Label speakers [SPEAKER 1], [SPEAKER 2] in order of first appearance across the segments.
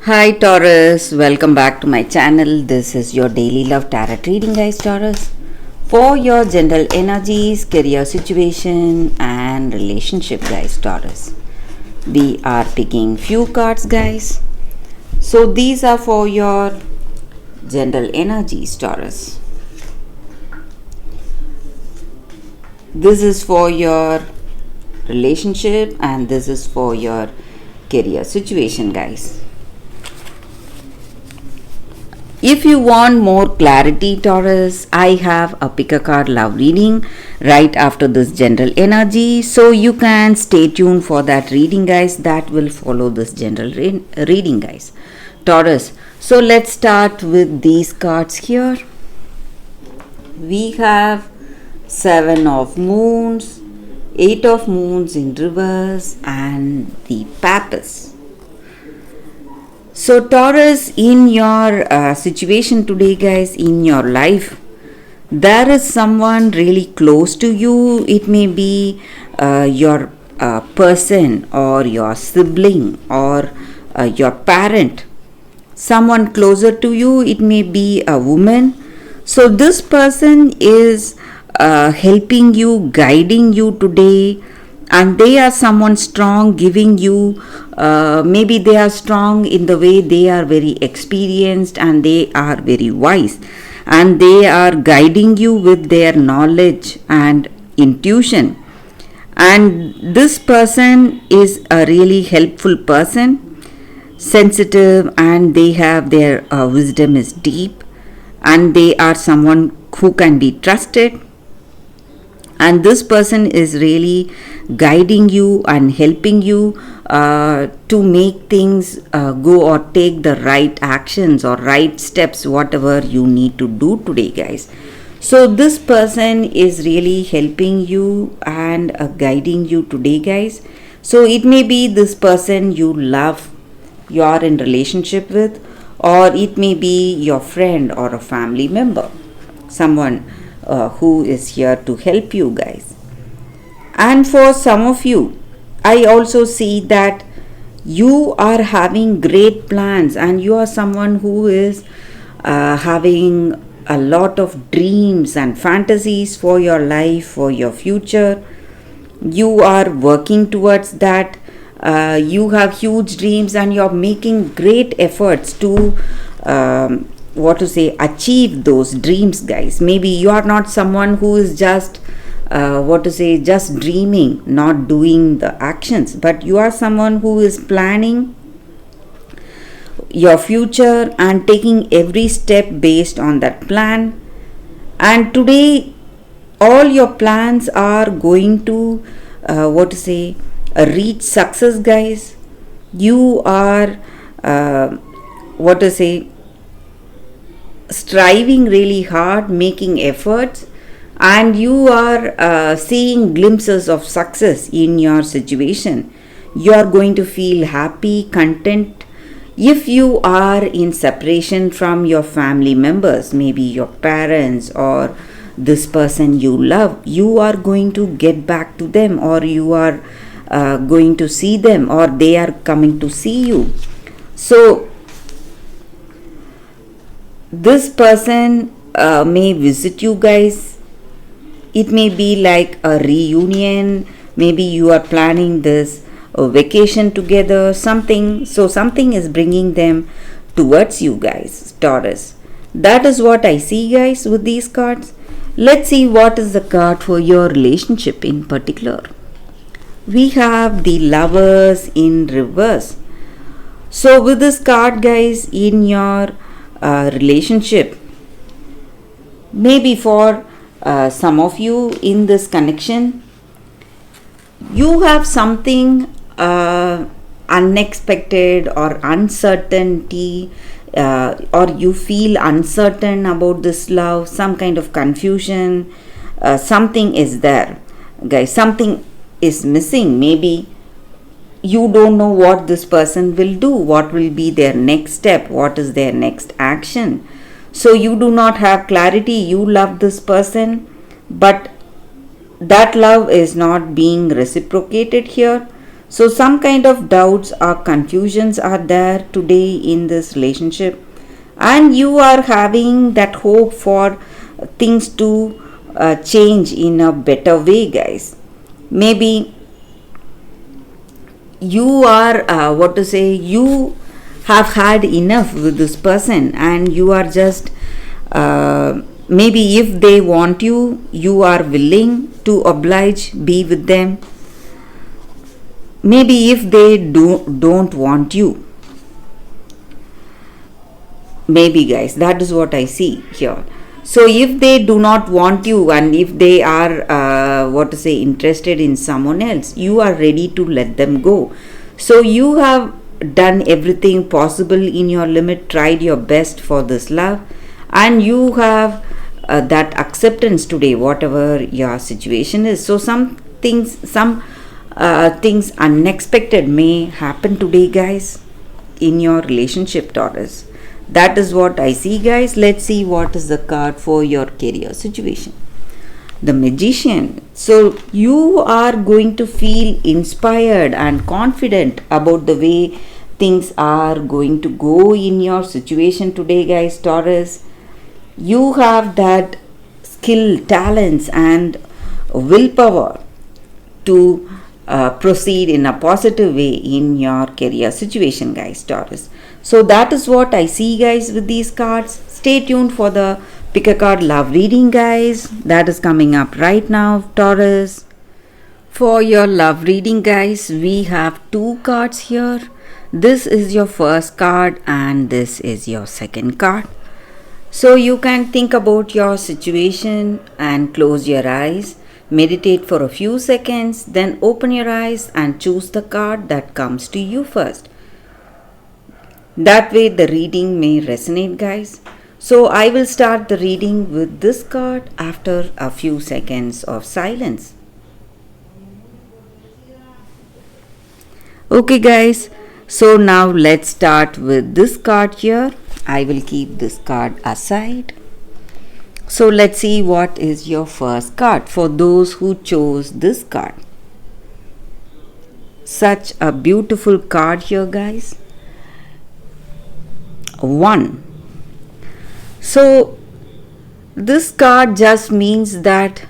[SPEAKER 1] Hi Taurus, welcome back to my channel. This is your daily love tarot reading, guys. Taurus, for your general energies, career situation, and relationship, guys. Taurus, we are picking few cards, guys. So these are for your general energies, Taurus. This is for your relationship, and this is for your career situation, guys. If you want more clarity, Taurus, I have a pick a card love reading right after this general energy. So you can stay tuned for that reading, guys. That will follow this general reading, guys. Taurus. So let's start with these cards here. We have 7 of moons, 8 of moons in reverse, and the Papas. So Taurus, in your situation today, guys, in your life, there is someone really close to you. It may be your person or your sibling or your parent, someone closer to you. It may be a woman. So this person is helping you, guiding you today, and they are someone strong, giving you maybe they are strong in the way they are very experienced and they are very wise, and they are guiding you with their knowledge and intuition. And this person is a really helpful person, sensitive, and they have their wisdom is deep, and they are someone who can be trusted. And this person is really guiding you and helping you to make things go or take the right actions or right steps, whatever you need to do today, guys. So this person is really helping you and guiding you today, guys. So it may be this person you love, you are in relationship with, or it may be your friend or a family member, someone who is here to help you, guys. And for some of you, I also see that you are having great plans, and you are someone who is having a lot of dreams and fantasies for your life, for your future. You are working towards that. You have huge dreams, and you are making great efforts to achieve those dreams, guys. Maybe you are not someone who is just just dreaming, not doing the actions, but you are someone who is planning your future and taking every step based on that plan. And today all your plans are going to reach success, guys. You are striving really hard, making efforts, and you are seeing glimpses of success in your situation. You are going to feel happy, content. If you are in separation from your family members, maybe your parents or this person you love, you are going to get back to them, or you are going to see them, or they are coming to see you. So this person may visit you, guys. It may be like a reunion. Maybe you are planning this vacation together, something. So something is bringing them towards you, guys, Taurus. That is what I see, guys, with these cards. Let's see what is the card for your relationship in particular. We have the Lovers in reverse. So with this card, guys, in your relationship, maybe for some of you in this connection, you have something unexpected or uncertainty, or you feel uncertain about this love, some kind of confusion. Something is there, guys. Something is missing. Maybe you don't know what this person will do, what will be their next step, what is their next action. So you do not have clarity. You love this person, but that love is not being reciprocated here. So some kind of doubts or confusions are there today in this relationship, and you are having that hope for things to change in a better way, guys. Maybe you are you have had enough with this person, and you are just maybe if they want you, you are willing to oblige, be with them. Maybe if they don't want you, maybe, guys, that is what I see here. So if they do not want you, and if they are interested in someone else, you are ready to let them go. So you have done everything possible in your limit, tried your best for this love, and you have that acceptance today, whatever your situation is. So some things unexpected may happen today, guys, in your relationship, Taurus. That is what I see, guys. Let's see what is the card for your career situation. The Magician. So you are going to feel inspired and confident about the way things are going to go in your situation today, guys, Taurus. You have that skill, talents, and willpower to proceed in a positive way in your career situation, guys, Taurus. So that is what I see, guys, with these cards. Stay tuned for the pick a card love reading, guys. That is coming up right now, Taurus. For your love reading, guys, we have two cards here. This is your first card and this is your second card. So you can think about your situation and close your eyes. Meditate for a few seconds, then open your eyes and choose the card that comes to you first. That way the reading may resonate, guys. So I will start the reading with this card after a few seconds of silence. Okay, guys. So now let's start with this card here. I will keep this card aside. So let's see what is your first card for those who chose this card. Such a beautiful card here, guys. 1. So this card just means that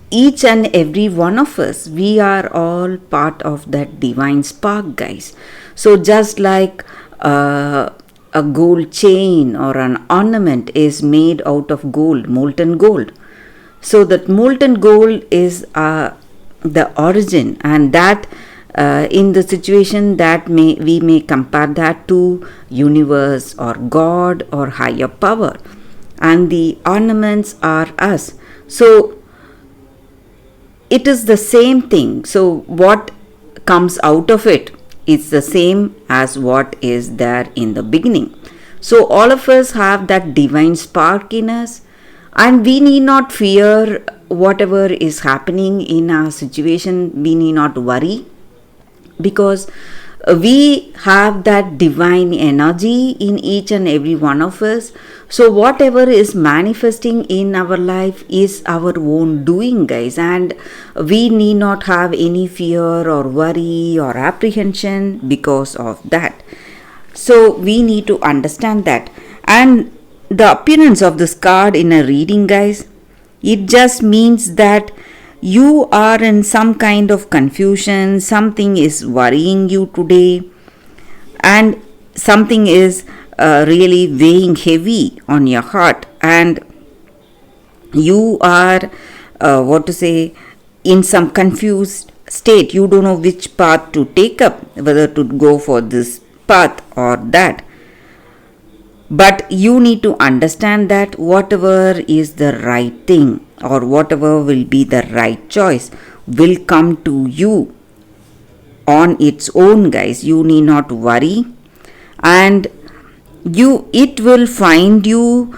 [SPEAKER 1] each and every one of us, we are all part of that divine spark, guys. So just like a gold chain or an ornament is made out of gold, molten gold. So that molten gold is the origin, and that in the situation that we may compare that to universe or God or higher power, and the ornaments are us. So it is the same thing. So what comes out of it, it's the same as what is there in the beginning. So all of us have that divine spark in us, and we need not fear whatever is happening in our situation. We need not worry, because we have that divine energy in each and every one of us. So whatever is manifesting in our life is our own doing, guys, and we need not have any fear or worry or apprehension because of that. So we need to understand that. And the appearance of this card in a reading, guys, it just means that you are in some kind of confusion, something is worrying you today, and something is really weighing heavy on your heart, and you are in some confused state. You don't know which path to take up, whether to go for this path or that. But you need to understand that whatever is the right thing, or whatever will be the right choice, will come to you on its own, guys. You need not worry, and it will find you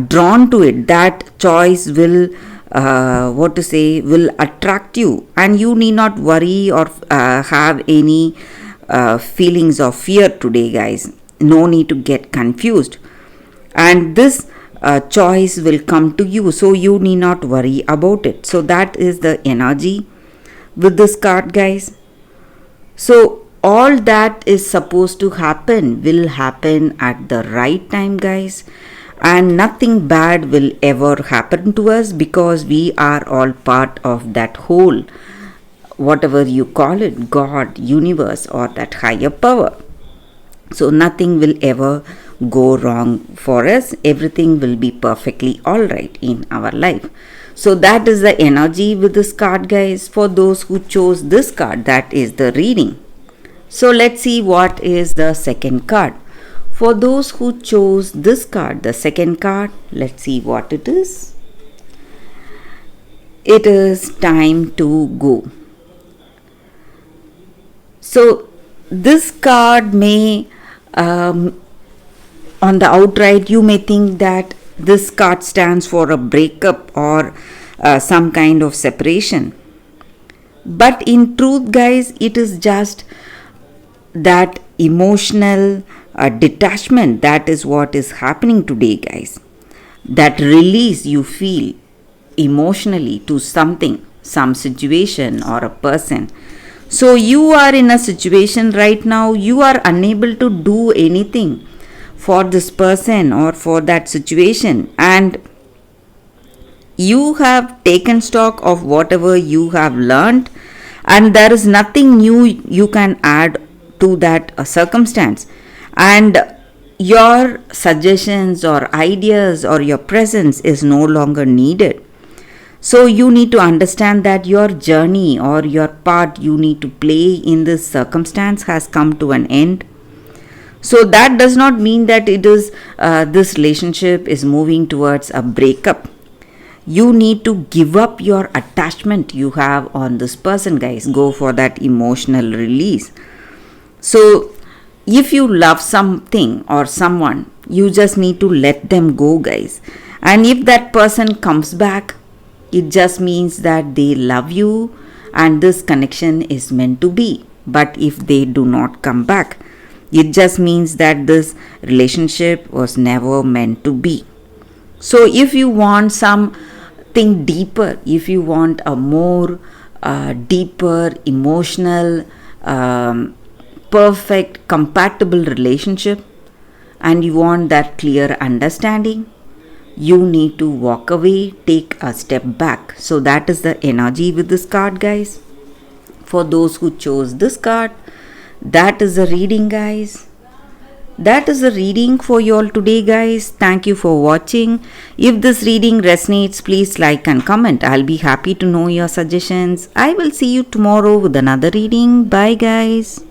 [SPEAKER 1] drawn to it. That choice will will attract you, and you need not worry or have any feelings of fear today, guys. No need to get confused, and this choice will come to you, so you need not worry about it. So that is the energy with this card, guys. So all that is supposed to happen will happen at the right time, guys. And nothing bad will ever happen to us because we are all part of that whole, whatever you call it, God, universe, or that higher power. So nothing will ever go wrong for us. Everything will be perfectly alright in our life. So that is the energy with this card, guys. For those who chose this card, that is the reading. So let's see what is the second card. For those who chose this card, the second card, let's see what it is. It is time to go. So this card may, on the outright, you may think that this card stands for a breakup or some kind of separation. But in truth, guys, it is just that emotional detachment. That is what is happening today, guys. That release you feel emotionally to something, some situation or a person. So you are in a situation right now, you are unable to do anything for this person or for that situation, and you have taken stock of whatever you have learned, and there is nothing new you can add to that circumstance, and your suggestions or ideas or your presence is no longer needed. So you need to understand that your journey or your part you need to play in this circumstance has come to an end. So that does not mean that it is this relationship is moving towards a breakup. You need to give up your attachment you have on this person, guys. Go for that emotional release. So if you love something or someone, you just need to let them go, guys. And if that person comes back, it just means that they love you and this connection is meant to be. But if they do not come back, it just means that this relationship was never meant to be. So if you want something deeper, if you want a more deeper, emotional, perfect, compatible relationship, and you want that clear understanding, you need to walk away, take a step back. So that is the energy with this card, guys. For those who chose this card, that is the reading, guys. That is the reading for you all today, guys. Thank you for watching. If this reading resonates, please like and comment. I'll be happy to know your suggestions. I will see you tomorrow with another reading. Bye, guys.